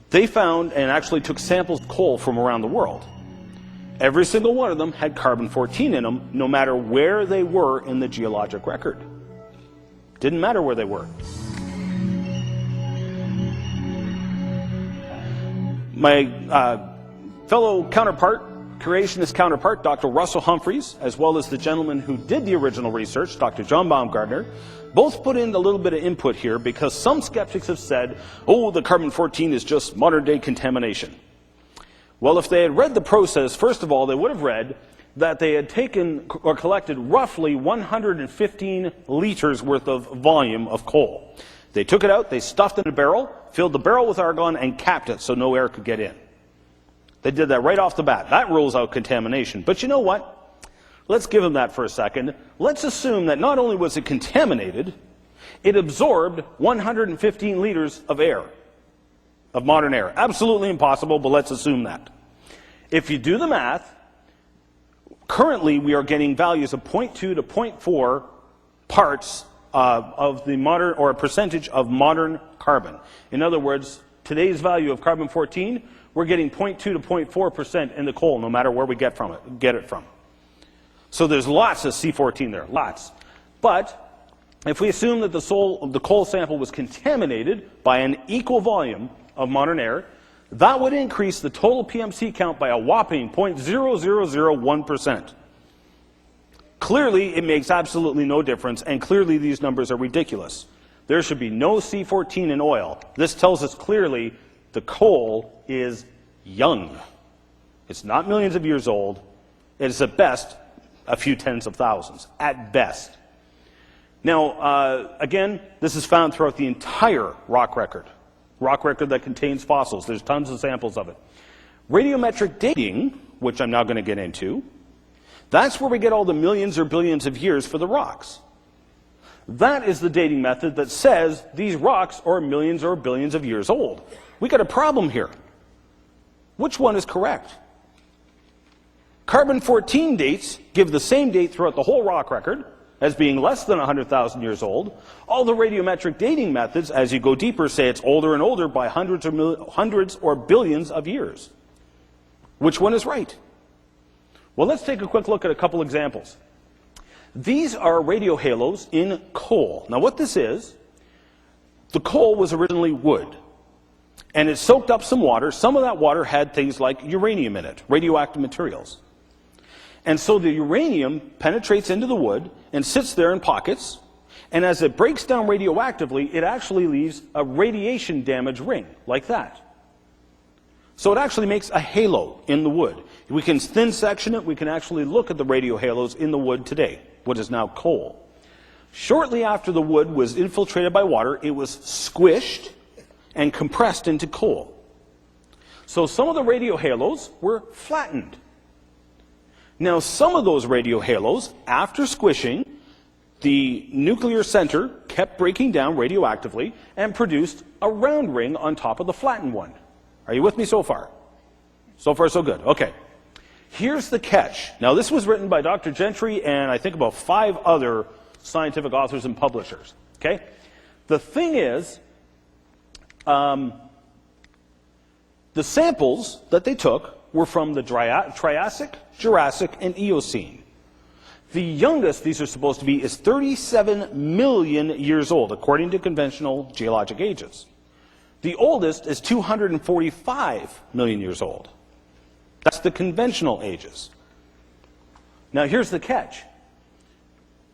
They found and actually took samples of coal from around the world. Every single one of them had carbon-14 in them, no matter where they were in the geologic record. Didn't matter where they were. My fellow counterpart, creationist counterpart, Dr. Russell Humphreys, as well as the gentleman who did the original research, Dr. John Baumgartner, both put in a little bit of input here because some skeptics have said, oh, the carbon-14 is just modern-day contamination. Well, if they had read the process, first of all, they would have read that they had taken or collected roughly 115 liters worth of volume of coal. They took it out, they stuffed it in a barrel, filled the barrel with argon, and capped it so no air could get in. They did that right off the bat. That rules out contamination. But you know what? Let's give them that for a second. Let's assume that not only was it contaminated, it absorbed 115 liters of air, of modern air. Absolutely impossible, but let's assume that. If you do the math, currently we are getting values of 0.2 to 0.4 parts of the modern, or a percentage of modern carbon. In other words, today's value of carbon-14, we're getting 0.2 to 0.4% in the coal, no matter where we get it from. So there's lots of C14 there, lots. But if we assume that the coal sample was contaminated by an equal volume of modern air, that would increase the total PMC count by a whopping 0.0001%. Clearly, it makes absolutely no difference, and clearly these numbers are ridiculous. There should be no C14 in oil. This tells us clearly the coal is young. It's not millions of years old. It is at best a few tens of thousands, at best. Now, again, this is found throughout the entire rock record that contains fossils. There's tons of samples of it. Radiometric dating, which I'm now going to get into, that's where we get all the millions or billions of years for the rocks. That is the dating method that says these rocks are millions or billions of years old. We got a problem here. Which one is correct? Carbon-14 dates give the same date throughout the whole rock record as being less than 100,000 years old. All the radiometric dating methods, as you go deeper, say it's older and older by hundreds or billions of years. Which one is right? Well, let's take a quick look at a couple examples. These are radio halos in coal. Now what this is, the coal was originally wood. And it soaked up some water. Some of that water had things like uranium in it, radioactive materials. And so the uranium penetrates into the wood and sits there in pockets. And as it breaks down radioactively, it actually leaves a radiation damage ring, like that. So it actually makes a halo in the wood. We can thin section it. We can actually look at the radio halos in the wood today, what is now coal. Shortly after the wood was infiltrated by water, it was squished and compressed into coal. So some of the radio halos were flattened. Now some of those radio halos, after squishing, the nuclear center kept breaking down radioactively and produced a round ring on top of the flattened one. Are you with me so far? So far so good. Okay. Here's the catch. Now this was written by Dr. Gentry and I think about 5 other scientific authors and publishers. Okay? The thing is, the samples that they took were from the Triassic, Jurassic, and Eocene. The youngest these are supposed to be is 37 million years old, according to conventional geologic ages. The oldest is 245 million years old. That's the conventional ages. Now here's the catch.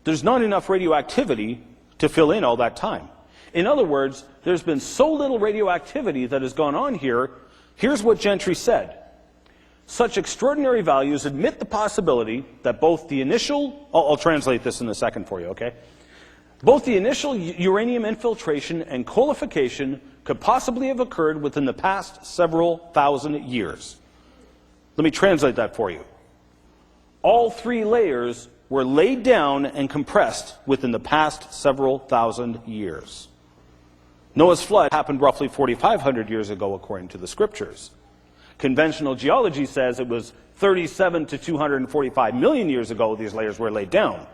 There's not enough radioactivity to fill in all that time. In other words, there's been so little radioactivity that has gone on here. Here's what Gentry said. Such extraordinary values admit the possibility that both the initial, I'll translate this in a second for you, okay? Both the initial uranium infiltration and coalification could possibly have occurred within the past several thousand years. Let me translate that for you. All three layers were laid down and compressed within the past several thousand years. Noah's flood happened roughly 4,500 years ago, according to the scriptures. Conventional geology says it was 37 to 245 million years ago these layers were laid down.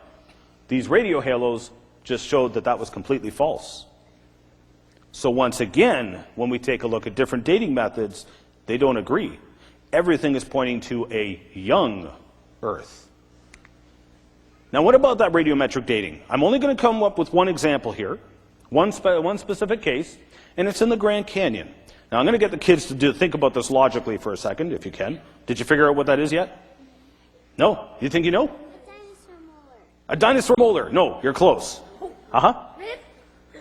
These radio halos just showed that that was completely false. So once again, when we take a look at different dating methods, they don't agree. Everything is pointing to a young Earth. Now what about that radiometric dating? I'm only going to come up with one example here, one specific case, and it's in the Grand Canyon. Now, I'm going to get the kids to think about this logically for a second, if you can. Did you figure out what that is yet? No? You think you know? A dinosaur molar. No, you're close. Uh-huh.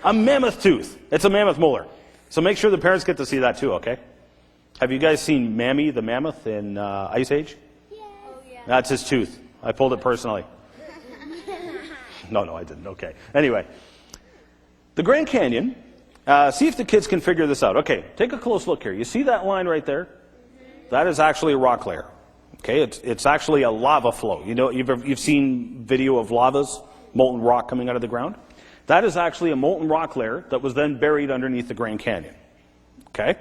A mammoth tooth. It's a mammoth molar. So make sure the parents get to see that too, okay? Have you guys seen Mammy the mammoth in Ice Age? Yes. Oh, yeah. That's his tooth. I pulled it personally. No, I didn't. Okay. Anyway, the Grand Canyon. See if the kids can figure this out. Okay, take a close look here. You see that line right there? That is actually a rock layer. Okay, it's actually a lava flow. You know, you've seen video of lavas, molten rock coming out of the ground. That is actually a molten rock layer that was then buried underneath the Grand Canyon. Okay?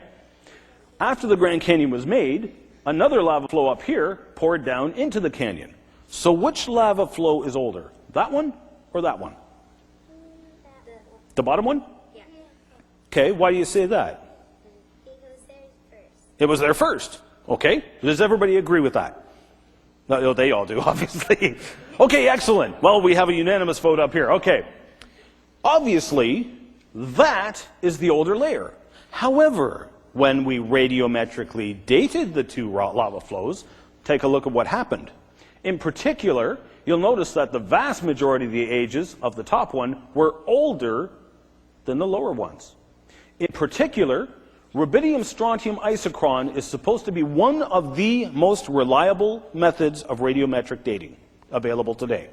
After the Grand Canyon was made, another lava flow up here poured down into the canyon. So which lava flow is older? That one or that one? The bottom one? Okay, why do you say that? It was there first. It was there first. Okay, does everybody agree with that? No, they all do, obviously. Okay, excellent. Well, we have a unanimous vote up here. Okay. Obviously, that is the older layer. However, when we radiometrically dated the two lava flows, take a look at what happened. In particular, you'll notice that the vast majority of the ages of the top one were older than the lower ones. In particular, rubidium-strontium isochron is supposed to be one of the most reliable methods of radiometric dating available today.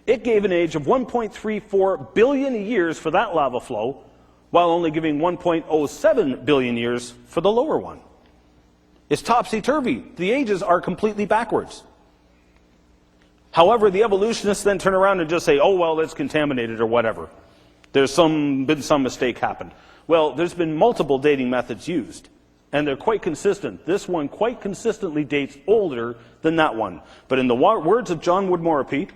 It gave an age of 1.34 billion years for that lava flow, while only giving 1.07 billion years for the lower one. It's topsy-turvy. The ages are completely backwards. However, the evolutionists then turn around and just say, oh, well, it's contaminated or whatever. There's been some mistake happened. Well, there's been multiple dating methods used, and they're quite consistent. This one quite consistently dates older than that one. But in the words of John Woodmorapee,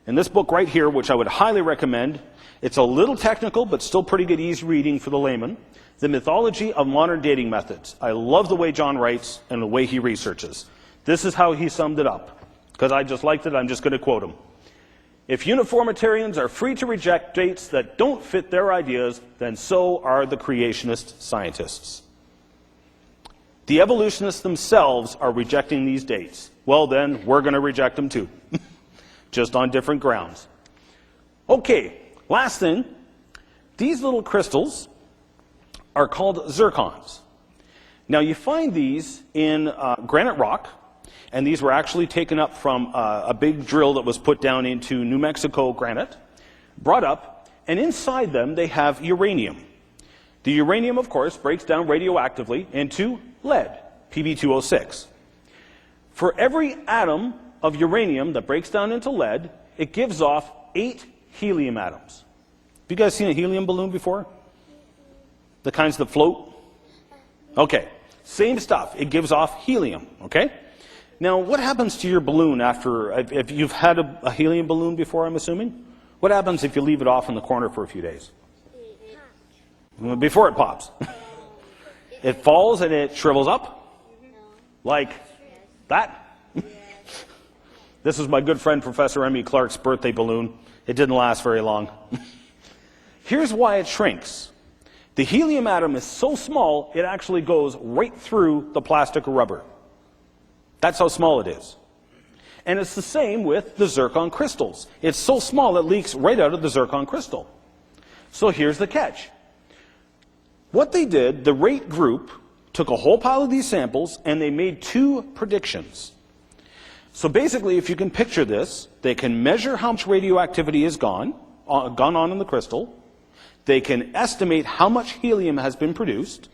in this book right here, which I would highly recommend, it's a little technical, but still pretty good, easy reading for the layman, The Mythology of Modern Dating Methods. I love the way John writes and the way he researches. This is how he summed it up. Because I just liked it, I'm just going to quote him. If uniformitarians are free to reject dates that don't fit their ideas, then so are the creationist scientists. The evolutionists themselves are rejecting these dates. Well then, we're going to reject them too. Just on different grounds. Okay, last thing. These little crystals are called zircons. Now you find these in granite rock. And these were actually taken up from a big drill that was put down into New Mexico granite, brought up, and inside them they have uranium. The uranium, of course, breaks down radioactively into lead, Pb2O6. For every atom of uranium that breaks down into lead, it gives off 8 helium atoms. Have you guys seen a helium balloon before? The kinds that float? Okay, same stuff. It gives off helium, okay? Now, what happens to your balloon after, if you've had a helium balloon before, I'm assuming? What happens if you leave it off in the corner for a few days? Before it pops. It falls and it shrivels up? Like that? This is my good friend Professor Emmy Clark's birthday balloon. It didn't last very long. Here's why it shrinks. The helium atom is so small, it actually goes right through the plastic or rubber. That's how small it is. And it's the same with the zircon crystals. It's so small it leaks right out of the zircon crystal. So here's the catch. What they did, the rate group took a whole pile of these samples and they made two predictions. So basically, if you can picture this, they can measure how much radioactivity is gone on in the crystal. They can estimate how much helium has been produced.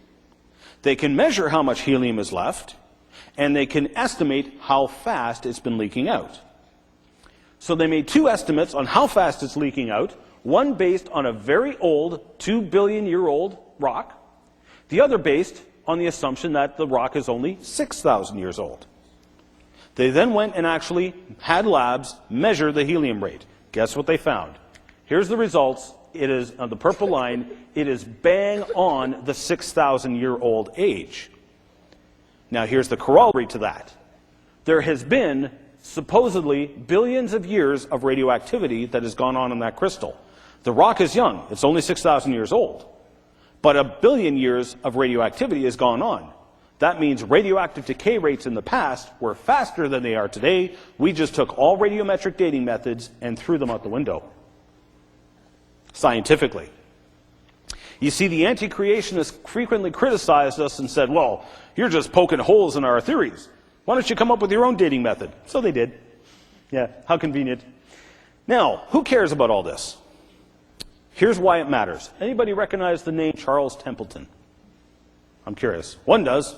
They can measure how much helium is left. And they can estimate how fast it's been leaking out. So they made two estimates on how fast it's leaking out, one based on a very old, 2 billion year old rock, the other based on the assumption that the rock is only 6,000 years old. They then went and actually had labs measure the helium rate. Guess what they found? Here's the results. It is, on the purple line, it is bang on the 6,000 year old age. Now here's the corollary to that. There has been supposedly billions of years of radioactivity that has gone on in that crystal. The rock is young. It's only 6,000 years old. But a billion years of radioactivity has gone on. That means radioactive decay rates in the past were faster than they are today. We just took all radiometric dating methods and threw them out the window. Scientifically. You see, the anti-creationists frequently criticized us and said, well, you're just poking holes in our theories. Why don't you come up with your own dating method? So they did. Yeah, how convenient. Now, who cares about all this? Here's why it matters. Anybody recognize the name Charles Templeton? I'm curious. One does.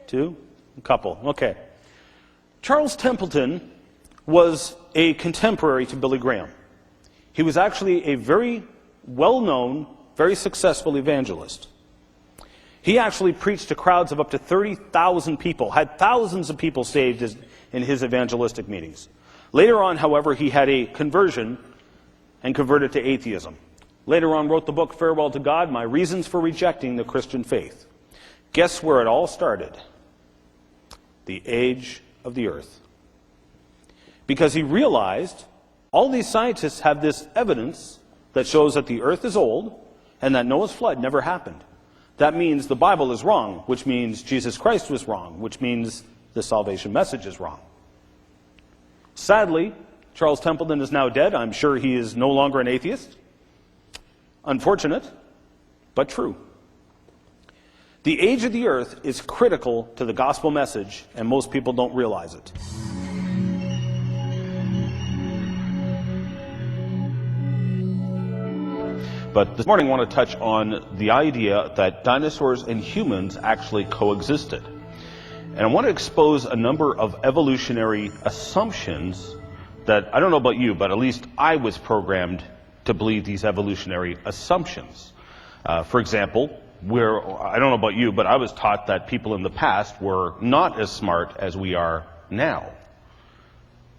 Two? A couple. Okay. Charles Templeton was a contemporary to Billy Graham. He was actually a very well-known, very successful evangelist. He actually preached to crowds of up to 30,000 people, had thousands of people saved in his evangelistic meetings. Later on, however, he had a conversion and converted to atheism. Later on, wrote the book Farewell to God, My Reasons for Rejecting the Christian Faith. Guess where it all started? The age of the earth. Because he realized all these scientists have this evidence that shows that the earth is old and that Noah's flood never happened. That means the Bible is wrong, which means Jesus Christ was wrong, which means the salvation message is wrong. Sadly, Charles Templeton is now dead. I'm sure he is no longer an atheist. Unfortunate, but true. The age of the earth is critical to the gospel message, and most people don't realize it. But this morning I want to touch on the idea that dinosaurs and humans actually coexisted. And I want to expose a number of evolutionary assumptions that, I don't know about you, but at least I was programmed to believe these evolutionary assumptions. For example, I don't know about you, but I was taught that people in the past were not as smart as we are now.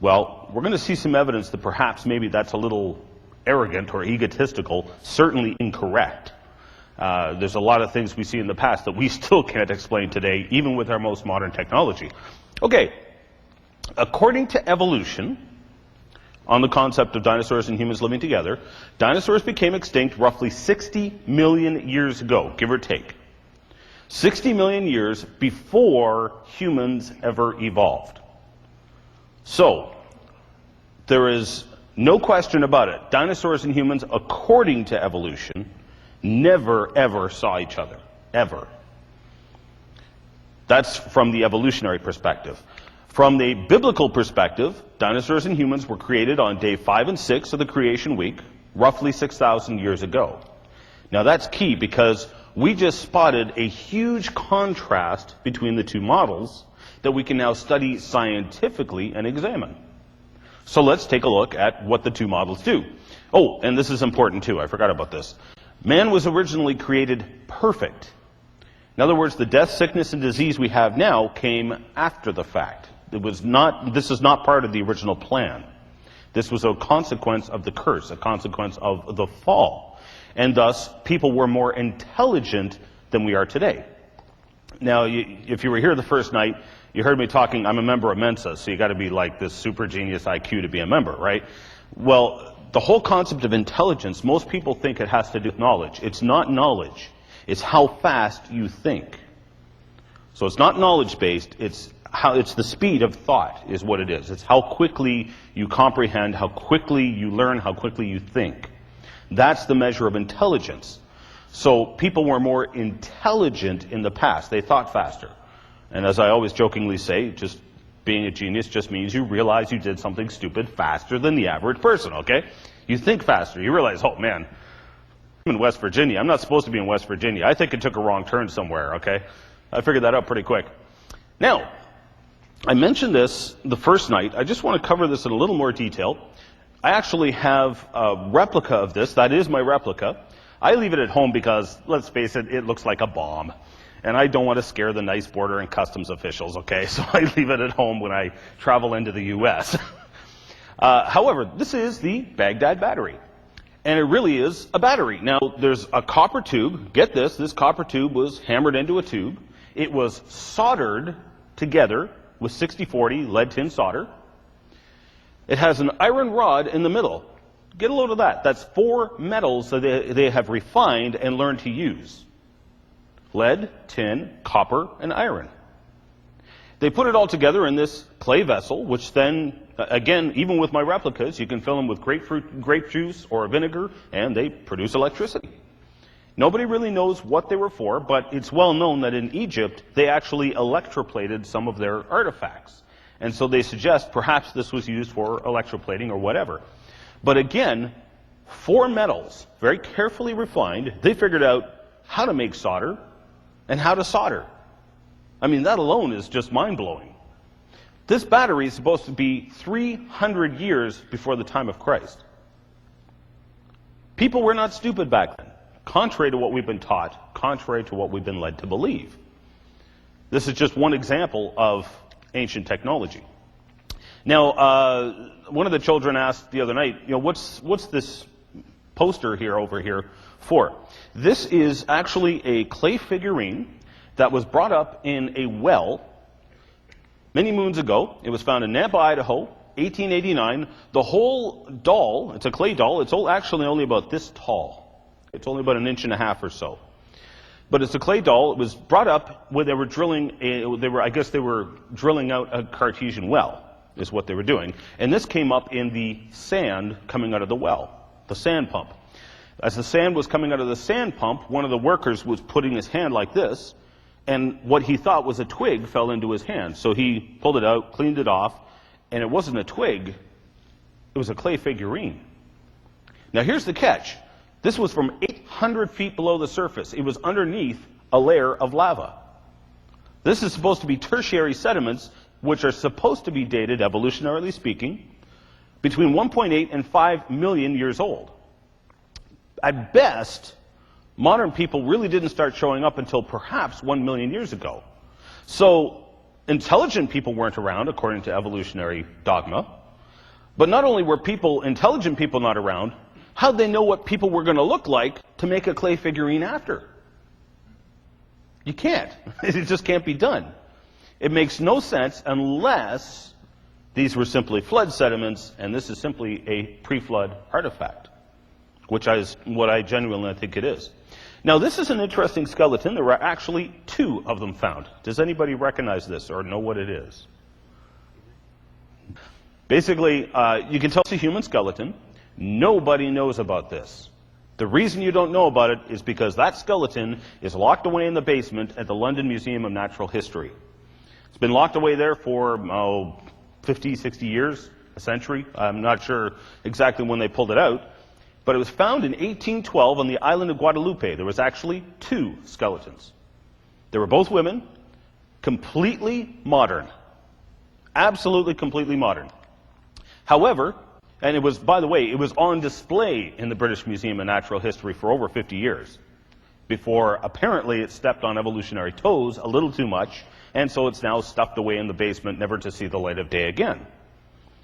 Well, we're going to see some evidence that perhaps maybe that's a little arrogant or egotistical, certainly incorrect. There's a lot of things we see in the past that we still can't explain today, even with our most modern technology. Okay, according to evolution, on the concept of dinosaurs and humans living together, dinosaurs became extinct roughly 60 million years ago, give or take. 60 million years before humans ever evolved. So, there is no question about it. Dinosaurs and humans, according to evolution, never ever saw each other. Ever. That's from the evolutionary perspective. From the biblical perspective, dinosaurs and humans were created on day 5 and 6 of the creation week, roughly 6,000 years ago. Now that's key because we just spotted a huge contrast between the two models that we can now study scientifically and examine. So let's take a look at what the two models do. Oh, and this is important too, I forgot about this. Man was originally created perfect. In other words, the death, sickness, and disease we have now came after the fact. This is not part of the original plan. This was a consequence of the curse, a consequence of the fall. And thus, people were more intelligent than we are today. Now, if you were here the first night, you heard me talking, I'm a member of Mensa, so you got to be like this super genius IQ to be a member, right? Well, the whole concept of intelligence, most people think it has to do with knowledge. It's not knowledge. It's how fast you think. So it's not knowledge-based, it's the speed of thought is what it is. It's how quickly you comprehend, how quickly you learn, how quickly you think. That's the measure of intelligence. So people were more intelligent in the past. They thought faster. And as I always jokingly say, just being a genius just means you realize you did something stupid faster than the average person, okay? You think faster. You realize, oh man, I'm in West Virginia. I'm not supposed to be in West Virginia. I think it took a wrong turn somewhere, okay? I figured that out pretty quick. Now, I mentioned this the first night. I just want to cover this in a little more detail. I actually have a replica of this. That is my replica. I leave it at home because, let's face it, it looks like a bomb. And I don't want to scare the nice border and customs officials, okay? So I leave it at home when I travel into the U.S. However, this is the Baghdad battery. And it really is a battery. Now, there's a copper tube. Get this copper tube was hammered into a tube. It was soldered together with 60-40 lead-tin solder. It has an iron rod in the middle. Get a load of that. That's 4 metals that they have refined and learned to use. Lead, tin, copper, and iron. They put it all together in this clay vessel, which then, again, even with my replicas, you can fill them with grape juice or vinegar, and they produce electricity. Nobody really knows what they were for, but it's well known that in Egypt, they actually electroplated some of their artifacts. And so they suggest perhaps this was used for electroplating or whatever. But again, 4 metals, very carefully refined. They figured out how to make solder and how to solder. I mean, that alone is just mind-blowing. This battery is supposed to be 300 years before the time of Christ. People were not stupid back then, contrary to what we've been taught, contrary to what we've been led to believe. This is just one example of ancient technology. Now, one of the children asked the other night, what's this poster here over here for? This is actually a clay figurine that was brought up in a well many moons ago. It was found in Nampa, Idaho, 1889. The whole doll, it's a clay doll, it's actually only about this tall. It's only about 1.5 inches or so. But it's a clay doll. It was brought up where they were drilling, I guess they were drilling out a Cartesian well, is what they were doing. And this came up in the sand coming out of the well, the sand pump. As the sand was coming out of the sand pump, one of the workers was putting his hand like this, and what he thought was a twig fell into his hand. So he pulled it out, cleaned it off, and it wasn't a twig, it was a clay figurine. Now here's the catch. This was from 800 feet below the surface. It was underneath a layer of lava. This is supposed to be tertiary sediments, which are supposed to be dated, evolutionarily speaking, between 1.8 and 5 million years old. At best, modern people really didn't start showing up until perhaps 1 million years ago. So intelligent people weren't around, according to evolutionary dogma. But not only were intelligent people not around, how'd they know what people were going to look like to make a clay figurine after? You can't. It just can't be done. It makes no sense unless these were simply flood sediments, and this is simply a pre-flood artifact, which is what I genuinely think it is. Now, this is an interesting skeleton. There were actually 2 of them found. Does anybody recognize this or know what it is? Basically, you can tell it's a human skeleton. Nobody knows about this. The reason you don't know about it is because that skeleton is locked away in the basement at the London Museum of Natural History. It's been locked away there for 50, 60 years, a century. I'm not sure exactly when they pulled it out. But it was found in 1812 on the island of Guadeloupe. There was actually 2 skeletons. They were both women, completely modern. Absolutely completely modern. However, and it was, by the way, it was on display in the British Museum of Natural History for over 50 years before apparently it stepped on evolutionary toes a little too much, and so it's now stuffed away in the basement, never to see the light of day again.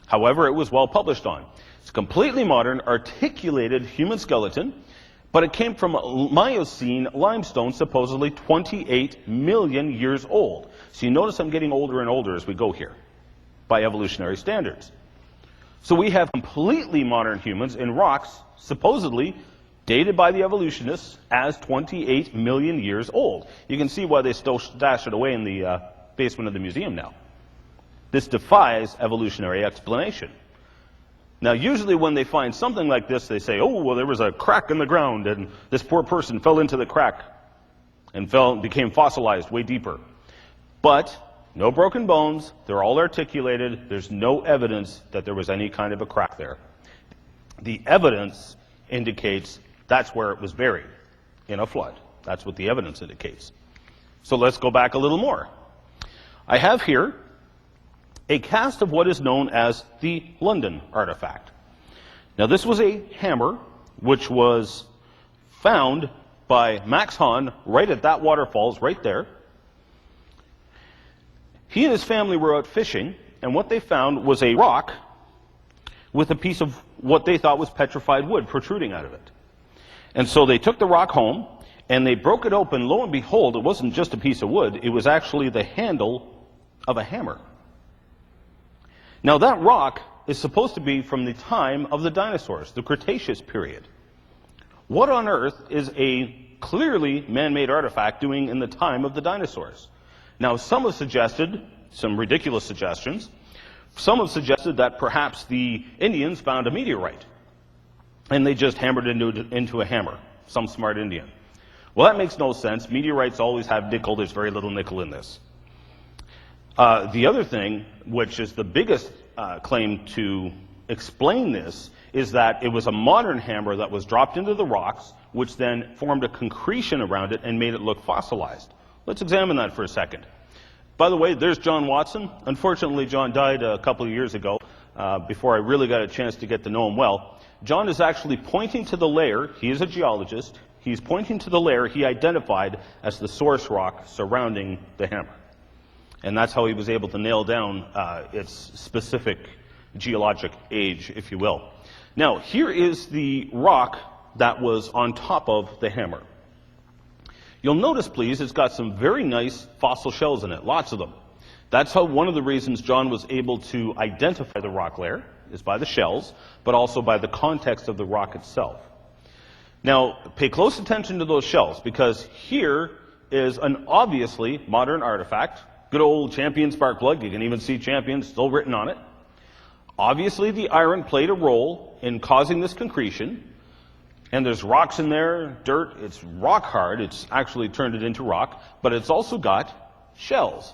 However, it was well published on. It's a completely modern, articulated human skeleton, but it came from Miocene limestone, supposedly 28 million years old. So you notice I'm getting older and older as we go here, by evolutionary standards. So we have completely modern humans in rocks, supposedly dated by the evolutionists as 28 million years old. You can see why they still stash it away in the basement of the museum now. This defies evolutionary explanation. Now, usually when they find something like this, they say, oh, well, there was a crack in the ground, and this poor person fell into the crack and became fossilized way deeper. But no broken bones. They're all articulated. There's no evidence that there was any kind of a crack there. The evidence indicates that's where it was buried, in a flood. That's what the evidence indicates. So let's go back a little more. I have here a cast of what is known as the London artifact. Now, this was a hammer which was found by Max Hahn right at that waterfalls right there. He and his family were out fishing, and what they found was a rock with a piece of what they thought was petrified wood protruding out of it. And so they took the rock home, and they broke it open. Lo and behold, it wasn't just a piece of wood, it was actually the handle of a hammer. Now, that rock is supposed to be from the time of the dinosaurs, the Cretaceous period. What on earth is a clearly man-made artifact doing in the time of the dinosaurs? Now, some have suggested, some ridiculous suggestions, some have suggested that perhaps the Indians found a meteorite, and they just hammered it into a hammer, some smart Indian. Well, that makes no sense. Meteorites always have nickel. There's very little nickel in this. The other thing, which is the biggest claim to explain this, is that it was a modern hammer that was dropped into the rocks, which then formed a concretion around it and made it look fossilized. Let's examine that for a second. By the way, there's John Watson. Unfortunately, John died a couple of years ago, before I really got a chance to get to know him well. John is actually pointing to the layer. He is a geologist. He's pointing to the layer he identified as the source rock surrounding the hammer. And that's how he was able to nail down its specific geologic age, if you will. Now, here is the rock that was on top of the hammer. You'll notice, please, it's got some very nice fossil shells in it, lots of them. That's how one of the reasons John was able to identify the rock layer, is by the shells, but also by the context of the rock itself. Now, pay close attention to those shells, because here is an obviously modern artifact. Good old Champion spark plug. You can even see Champion still written on it. Obviously, the iron played a role in causing this concretion. And there's rocks in there, dirt. It's rock hard. It's actually turned it into rock. But it's also got shells.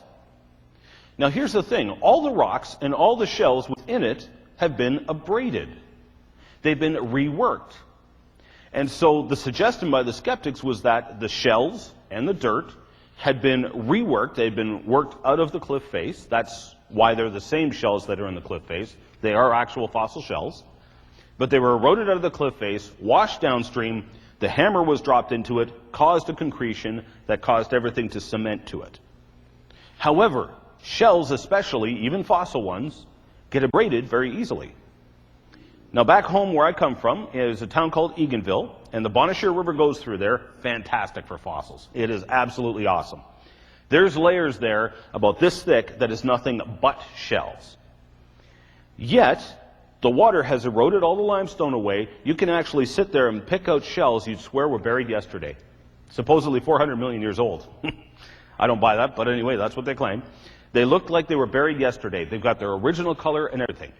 Now, here's the thing. All the rocks and all the shells within it have been abraded. They've been reworked. And so the suggestion by the skeptics was that the shells and the dirt had been reworked. They'd been worked out of the cliff face. That's why they're the same shells that are in the cliff face. They are actual fossil shells. But they were eroded out of the cliff face, washed downstream. The hammer was dropped into it, caused a concretion that caused everything to cement to it. However, shells especially, even fossil ones, get abraded very easily. Now, back home where I come from is a town called Eganville, and the Bonnechere River goes through there. Fantastic for fossils. It is absolutely awesome. There's layers there about this thick that is nothing but shells. Yet, the water has eroded all the limestone away. You can actually sit there and pick out shells you'd swear were buried yesterday. Supposedly 400 million years old. I don't buy that, but anyway, that's what they claim. They look like they were buried yesterday. They've got their original color and everything.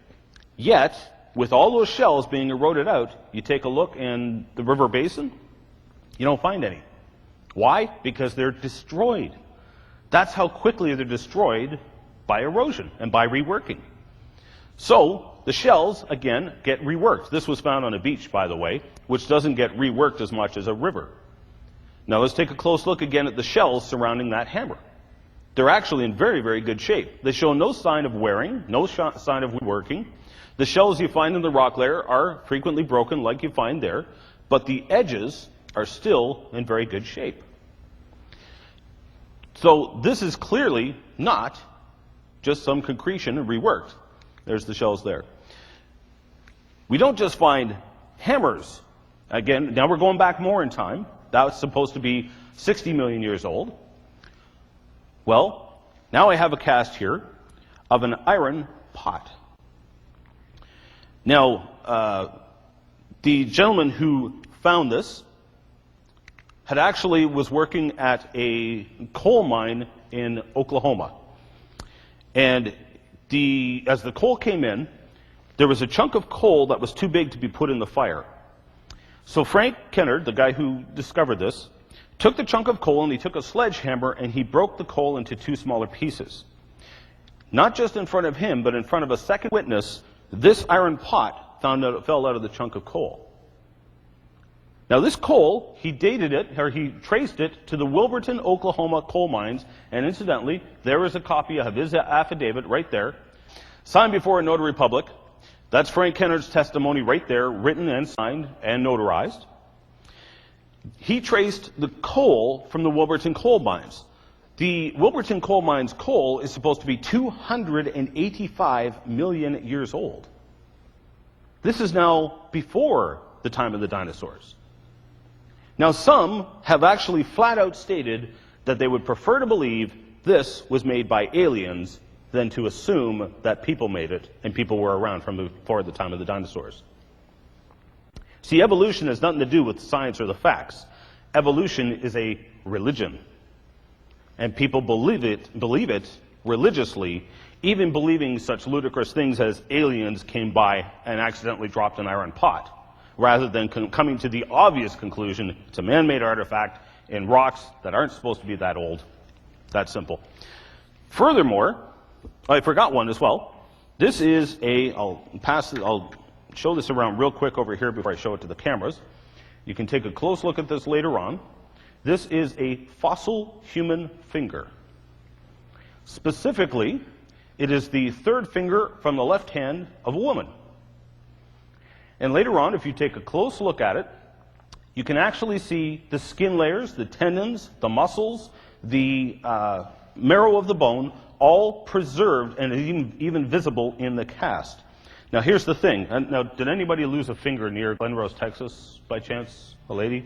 Yet, with all those shells being eroded out, you take a look in the river basin, you don't find any. Why? Because they're destroyed. That's how quickly they're destroyed by erosion and by reworking. So, the shells, again, get reworked. This was found on a beach, by the way, which doesn't get reworked as much as a river. Now, let's take a close look again at the shells surrounding that hammer. They're actually in very, very good shape. They show no sign of wearing, no sign of reworking. The shells you find in the rock layer are frequently broken like you find there, but the edges are still in very good shape. So this is clearly not just some concretion and reworked. There's the shells there. We don't just find hammers. Again, now we're going back more in time. That's supposed to be 60 million years old. Well, now I have a cast here of an iron pot. Now, the gentleman who found this was working at a coal mine in Oklahoma. And as the coal came in, there was a chunk of coal that was too big to be put in the fire. So Frank Kennard, the guy who discovered this, took the chunk of coal and he took a sledgehammer and he broke the coal into 2 smaller pieces. Not just in front of him, but in front of a second witness, this iron pot found out it fell out of the chunk of coal. Now this coal, he dated it, or he traced it to the Wilburton, Oklahoma coal mines, and incidentally, there is a copy of his affidavit right there, signed before a notary public. That's Frank Kennard's testimony right there, written and signed and notarized. He traced the coal from the Wilburton coal mines. The Wilburton coal mines coal is supposed to be 285 million years old. This is now before the time of the dinosaurs. Now some have actually flat out stated that they would prefer to believe this was made by aliens than to assume that people made it and people were around from before the time of the dinosaurs. See, evolution has nothing to do with science or the facts. Evolution is a religion. And people believe it religiously, even believing such ludicrous things as aliens came by and accidentally dropped an iron pot, rather than coming to the obvious conclusion it's a man-made artifact in rocks that aren't supposed to be that old. That simple. Furthermore, I forgot one as well. This is I'll show this around real quick over here before I show it to the cameras. You can take a close look at this later on. This is a fossil human finger. Specifically, it is the 3rd finger from the left hand of a woman. And later on, if you take a close look at it, you can actually see the skin layers, the tendons, the muscles, the marrow of the bone, all preserved and even visible in the cast. Now here's the thing. Now, did anybody lose a finger near Glen Rose, Texas, by chance? A lady?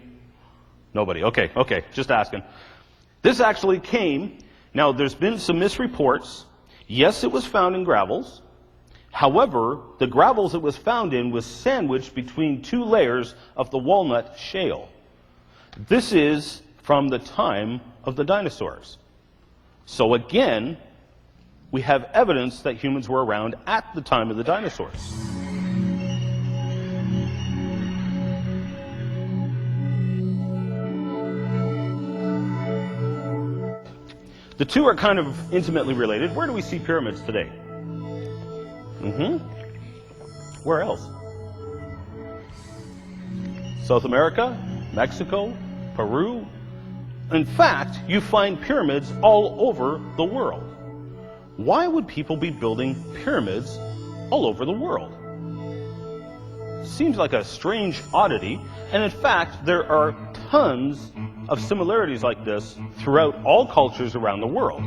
Nobody. Okay, just asking. This actually came, now there's been some misreports. Yes, it was found in gravels. However, the gravels it was found in was sandwiched between 2 layers of the walnut shale. This is from the time of the dinosaurs. So again, we have evidence that humans were around at the time of the dinosaurs. The two are kind of intimately related. Where do we see pyramids today? Where else? South America, Mexico, Peru. In fact, you find pyramids all over the world. Why would people be building pyramids all over the world? Seems like a strange oddity, and in fact, there are tons of similarities like this throughout all cultures around the world.